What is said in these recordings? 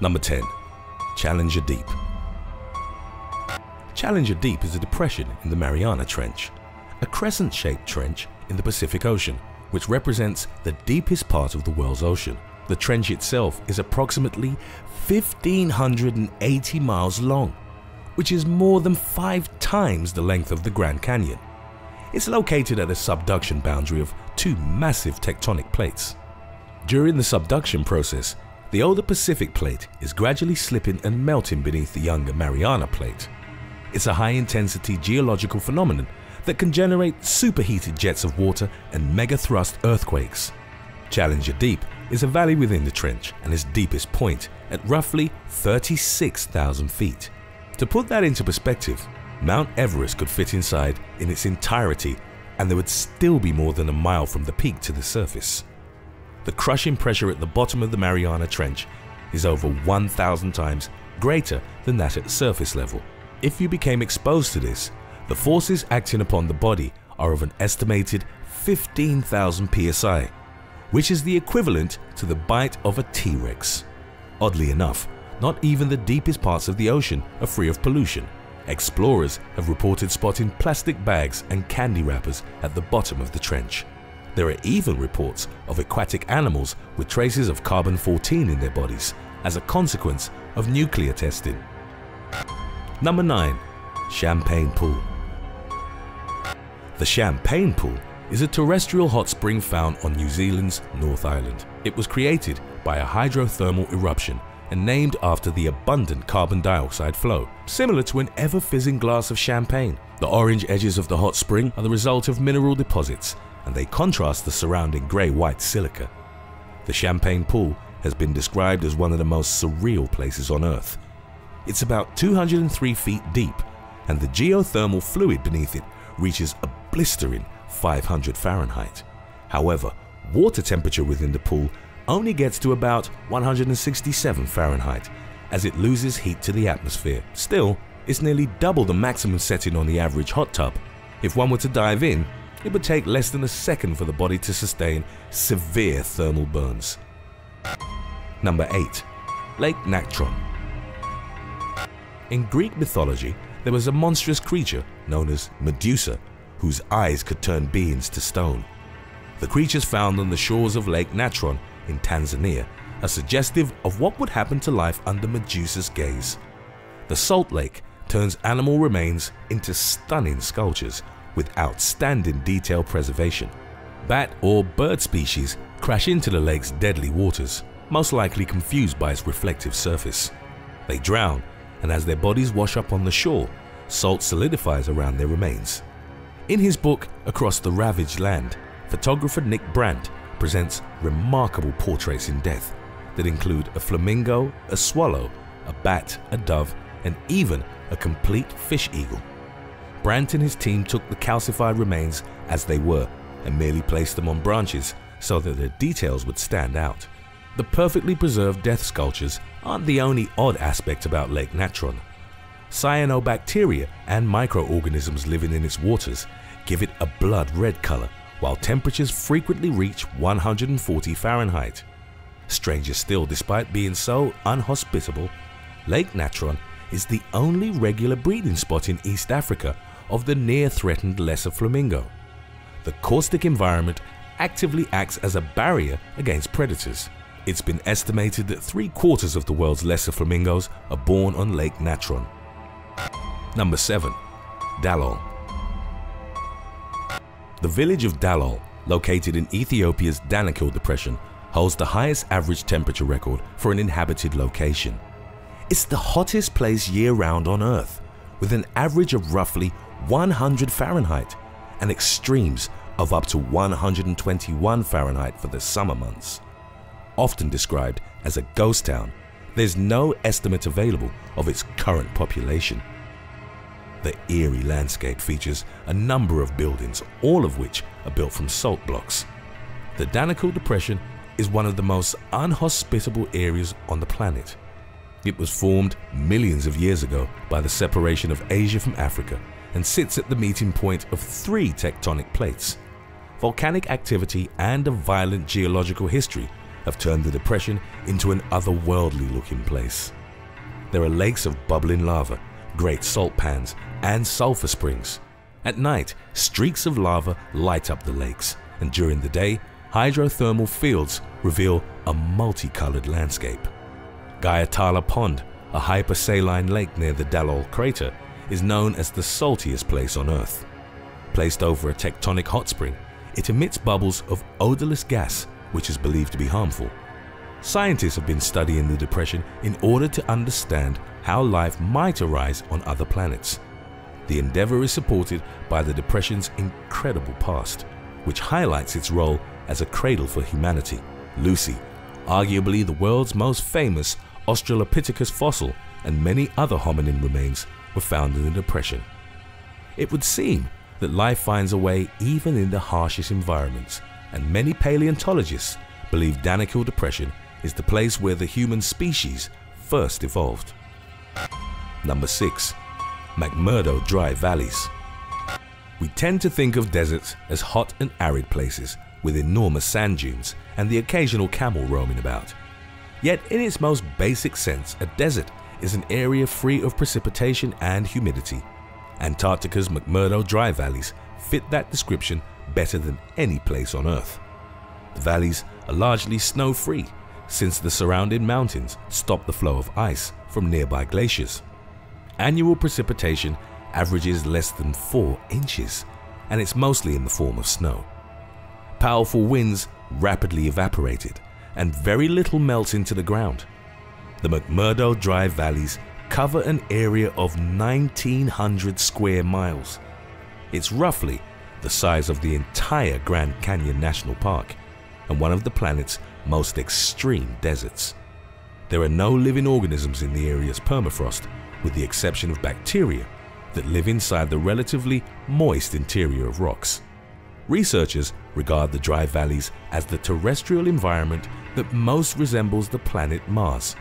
Number 10. Challenger Deep. Challenger Deep is a depression in the Mariana Trench, a crescent-shaped trench in the Pacific Ocean, which represents the deepest part of the world's ocean. The trench itself is approximately 1,580 miles long, which is more than 5 times the length of the Grand Canyon. It's located at a subduction boundary of 2 massive tectonic plates. During the subduction process, the older Pacific plate is gradually slipping and melting beneath the younger Mariana plate. It's a high-intensity geological phenomenon that can generate superheated jets of water and megathrust earthquakes. Challenger Deep is a valley within the trench and its deepest point at roughly 36,000 feet. To put that into perspective, Mount Everest could fit inside in its entirety, and there would still be more than a mile from the peak to the surface. The crushing pressure at the bottom of the Mariana Trench is over 1,000 times greater than that at surface level. If you became exposed to this, the forces acting upon the body are of an estimated 15,000 psi, which is the equivalent to the bite of a T-Rex. Oddly enough, not even the deepest parts of the ocean are free of pollution. Explorers have reported spotting plastic bags and candy wrappers at the bottom of the trench. There are even reports of aquatic animals with traces of carbon-14 in their bodies as a consequence of nuclear testing. Number 9. Champagne Pool. The Champagne Pool is a terrestrial hot spring found on New Zealand's North Island. It was created by a hydrothermal eruption and named after the abundant carbon dioxide flow, similar to an ever-fizzing glass of champagne. The orange edges of the hot spring are the result of mineral deposits, and they contrast the surrounding grey-white silica. The Champagne Pool has been described as one of the most surreal places on Earth. It's about 203 feet deep, and the geothermal fluid beneath it reaches a blistering 500 Fahrenheit. However, water temperature within the pool only gets to about 167 Fahrenheit as it loses heat to the atmosphere. Still, it's nearly double the maximum setting on the average hot tub. If one were to dive in, it would take less than a second for the body to sustain severe thermal burns. Number 8. Lake Natron. In Greek mythology, there was a monstrous creature known as Medusa, whose eyes could turn beings to stone. The creatures found on the shores of Lake Natron in Tanzania are suggestive of what would happen to life under Medusa's gaze. The salt lake turns animal remains into stunning sculptures with outstanding detail preservation. Bat or bird species crash into the lake's deadly waters, most likely confused by its reflective surface. They drown, and as their bodies wash up on the shore, salt solidifies around their remains. In his book Across the Ravaged Land, photographer Nick Brandt presents remarkable portraits in death that include a flamingo, a swallow, a bat, a dove, and even a complete fish eagle. Brandt and his team took the calcified remains as they were and merely placed them on branches so that their details would stand out. The perfectly preserved death sculptures aren't the only odd aspect about Lake Natron. Cyanobacteria and microorganisms living in its waters give it a blood red color, while temperatures frequently reach 140 Fahrenheit. Stranger still, despite being so unhospitable, Lake Natron is the only regular breeding spot in East Africa of the near-threatened lesser flamingo. The caustic environment actively acts as a barrier against predators. It's been estimated that 3/4 of the world's lesser flamingos are born on Lake Natron. Number 7. Dalol. The village of Dalol, located in Ethiopia's Danakil depression, holds the highest average temperature record for an inhabited location. It's the hottest place year-round on Earth, with an average of roughly 100 Fahrenheit and extremes of up to 121 Fahrenheit for the summer months. Often described as a ghost town, there's no estimate available of its current population. The eerie landscape features a number of buildings, all of which are built from salt blocks. The Danakil Depression is one of the most unhospitable areas on the planet. It was formed millions of years ago by the separation of Asia from Africa and sits at the meeting point of 3 tectonic plates. Volcanic activity and a violent geological history have turned the depression into an otherworldly looking place. There are lakes of bubbling lava, great salt pans, and sulfur springs. At night, streaks of lava light up the lakes, and during the day, hydrothermal fields reveal a multicolored landscape. Gayatala Pond, a hypersaline lake near the Dalol crater, is known as the saltiest place on Earth. Placed over a tectonic hot spring, it emits bubbles of odorless gas, which is believed to be harmful. Scientists have been studying the depression in order to understand how life might arise on other planets. The endeavor is supported by the depression's incredible past, which highlights its role as a cradle for humanity. Lucy, arguably the world's most famous Australopithecus fossil, and many other hominin remains were found in the depression. It would seem that life finds a way even in the harshest environments, and many paleontologists believe Danakil Depression is the place where the human species first evolved. Number 6. MCMURDO Dry Valleys. We tend to think of deserts as hot and arid places with enormous sand dunes and the occasional camel roaming about. Yet in its most basic sense, a desert is an area free of precipitation and humidity. Antarctica's MCMURDO Dry Valleys fit that description better than any place on Earth. The valleys are largely snow-free, since the surrounding mountains stop the flow of ice from nearby glaciers. Annual precipitation averages less than 4 inches, and it's mostly in the form of snow. Powerful winds rapidly evaporate it, and very little melts into the ground. The MCMURDO Dry Valleys cover an area of 1,900 square miles. It's roughly the size of the entire Grand Canyon National Park, and one of the planet's most extreme deserts. There are no living organisms in the area's permafrost, with the exception of bacteria that live inside the relatively moist interior of rocks. Researchers regard the dry valleys as the terrestrial environment that most resembles the planet Mars.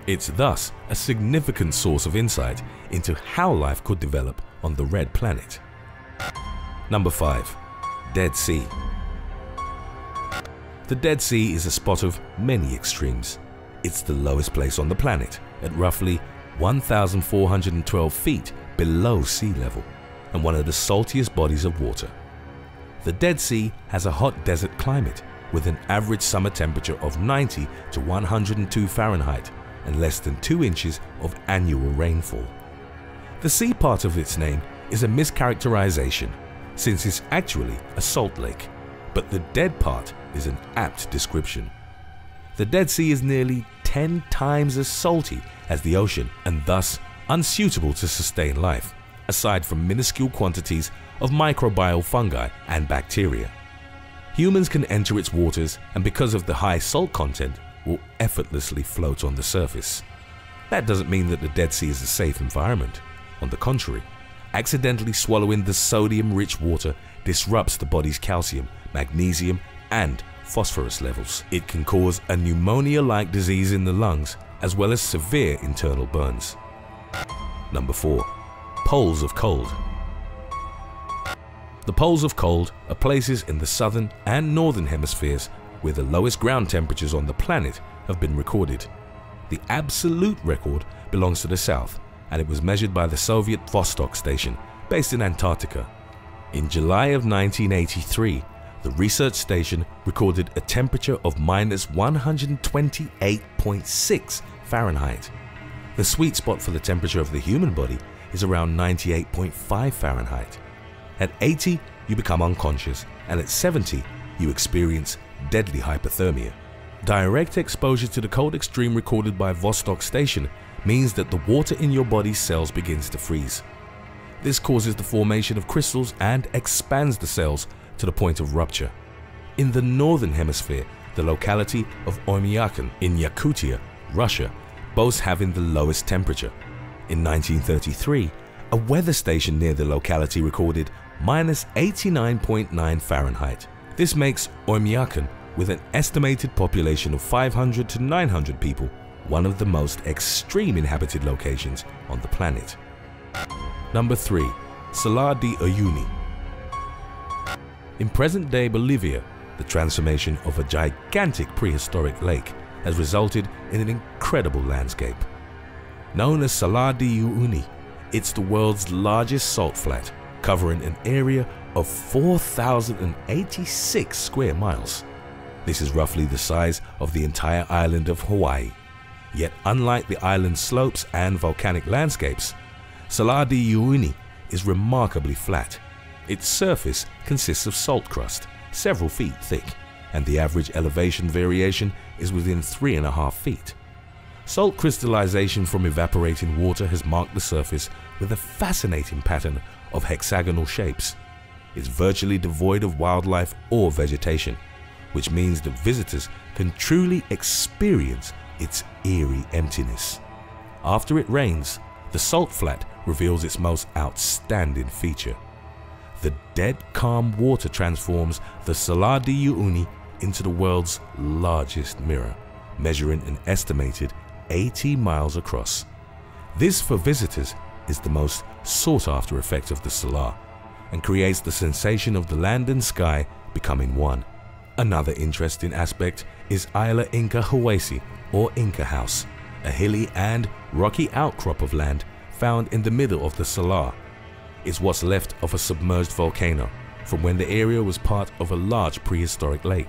It's thus a significant source of insight into how life could develop on the red planet. Number 5. Dead Sea. The Dead Sea is a spot of many extremes. It's the lowest place on the planet, at roughly 1,412 feet below sea level, and one of the saltiest bodies of water. The Dead Sea has a hot desert climate, with an average summer temperature of 90 to 102 Fahrenheit and less than 2 inches of annual rainfall. The sea part of its name is a mischaracterization, since it's actually a salt lake, but the dead part is an apt description. The Dead Sea is nearly 10 times as salty as the ocean, and thus unsuitable to sustain life, aside from minuscule quantities of microbial fungi and bacteria. Humans can enter its waters, and because of the high salt content, will effortlessly float on the surface. That doesn't mean that the Dead Sea is a safe environment. On the contrary, accidentally swallowing the sodium-rich water disrupts the body's calcium, magnesium, and phosphorus levels. It can cause a pneumonia-like disease in the lungs, as well as severe internal burns. Number 4. Poles of cold. The poles of cold are places in the southern and northern hemispheres where the lowest ground temperatures on the planet have been recorded. The absolute record belongs to the south, and it was measured by the Soviet VOSTOK station, based in Antarctica. In July of 1983, the research station recorded a temperature of -128.6 Fahrenheit. The sweet spot for the temperature of the human body is around 98.5 Fahrenheit. At 80, you become unconscious, and at 70, you experience deadly hypothermia. Direct exposure to the cold extreme recorded by VOSTOK station means that the water in your body's cells begins to freeze. This causes the formation of crystals and expands the cells to the point of rupture. In the northern hemisphere, the locality of Oymyakon in Yakutia, Russia, boasts having the lowest temperature. In 1933, a weather station near the locality recorded -89.9 Fahrenheit. This makes Oymyakon, with an estimated population of 500 to 900 people, one of the most extreme inhabited locations on the planet. Number 3. SALAR de Uyuni. In present-day Bolivia, the transformation of a gigantic prehistoric lake has resulted in an incredible landscape. Known as Salar de Uyuni, it's the world's largest salt flat, covering an area of 4,086 square miles. This is roughly the size of the entire island of Hawaii. Yet unlike the island's slopes and volcanic landscapes, Salar de Uyuni is remarkably flat. Its surface consists of salt crust, several feet thick, and the average elevation variation is within 3.5 feet. Salt crystallization from evaporating water has marked the surface with a fascinating pattern of hexagonal shapes. It's virtually devoid of wildlife or vegetation, which means that visitors can truly experience its eerie emptiness. After it rains, the salt flat reveals its most outstanding feature. The dead calm water transforms the Salar de Uyuni into the world's largest mirror, measuring an estimated 80 miles across. This, for visitors, is the most sought-after effect of the Salar and creates the sensation of the land and sky becoming one. Another interesting aspect is Isla INCAHUASI, or Inca House, a hilly and rocky outcrop of land found in the middle of the Salar. It's what's left of a submerged volcano from when the area was part of a large prehistoric lake.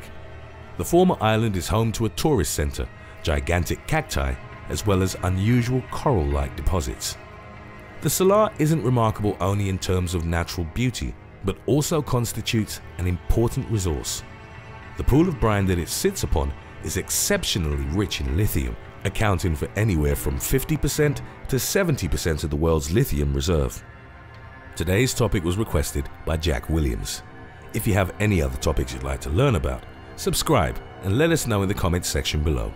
The former island is home to a tourist center, gigantic cacti, as well as unusual coral-like deposits. The Salar isn't remarkable only in terms of natural beauty, but also constitutes an important resource. The pool of brine that it sits upon is exceptionally rich in lithium, accounting for anywhere from 50% to 70% of the world's lithium reserve. Today's topic was requested by Jack Williams. If you have any other topics you'd like to learn about, subscribe and let us know in the comments section below.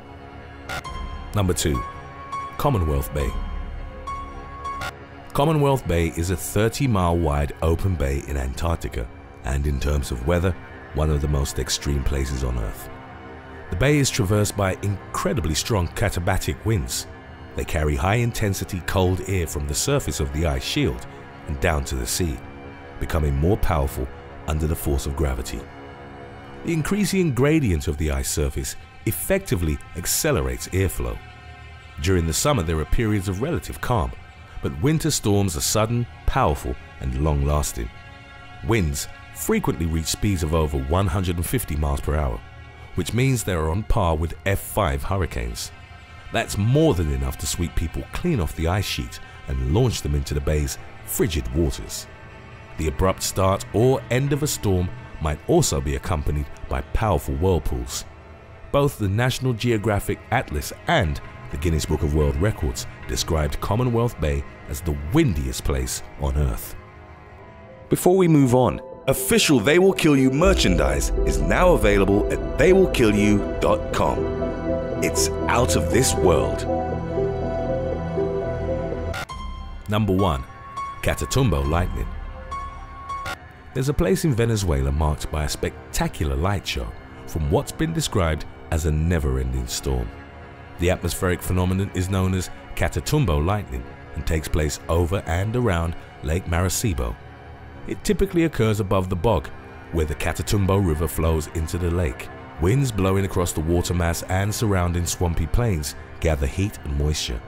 Number 2. Commonwealth Bay. Commonwealth Bay is a 30-mile wide open bay in Antarctica, and in terms of weather, one of the most extreme places on Earth. The bay is traversed by incredibly strong katabatic winds. They carry high-intensity cold air from the surface of the ice shield and down to the sea, becoming more powerful under the force of gravity. The increasing gradient of the ice surface effectively accelerates airflow. During the summer there are periods of relative calm, but winter storms are sudden, powerful, and long-lasting. Winds frequently reach speeds of over 150 miles per hour, which means they are on par with F5 hurricanes. That's more than enough to sweep people clean off the ice sheet and launch them into the bay's frigid waters. The abrupt start or end of a storm might also be accompanied by powerful whirlpools. Both the National Geographic Atlas and the Guinness Book of World Records described Commonwealth Bay as the windiest place on Earth. Before we move on, official They Will Kill You merchandise is now available at theywillkillyou.com. It's out of this world. Number 1. Catatumbo Lightning. There's a place in Venezuela marked by a spectacular light show from what's been described as a never-ending storm. The atmospheric phenomenon is known as Catatumbo lightning and takes place over and around Lake Maracaibo. It typically occurs above the bog, where the Catatumbo River flows into the lake. Winds blowing across the water mass and surrounding swampy plains gather heat and moisture.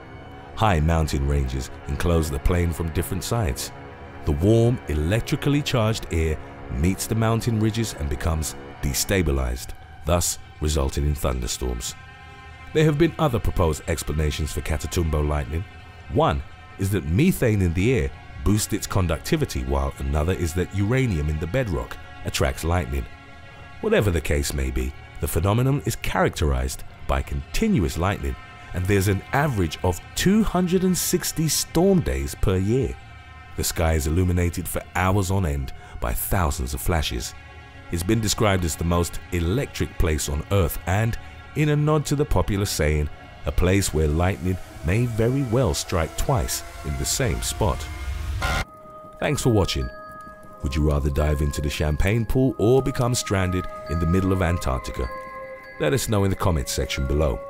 High mountain ranges enclose the plain from different sides. The warm, electrically charged air meets the mountain ridges and becomes destabilized, thus resulting in thunderstorms. There have been other proposed explanations for Catatumbo lightning. One is that methane in the air boosts its conductivity, while another is that uranium in the bedrock attracts lightning. Whatever the case may be, the phenomenon is characterized by continuous lightning, and there's an average of 260 storm days per year. The sky is illuminated for hours on end by thousands of flashes. It's been described as the most electric place on Earth, and in a nod to the popular saying, a place where lightning may very well strike twice in the same spot. Thanks for watching. Would you rather dive into the champagne pool or become stranded in the middle of Antarctica? Let us know in the comments section below.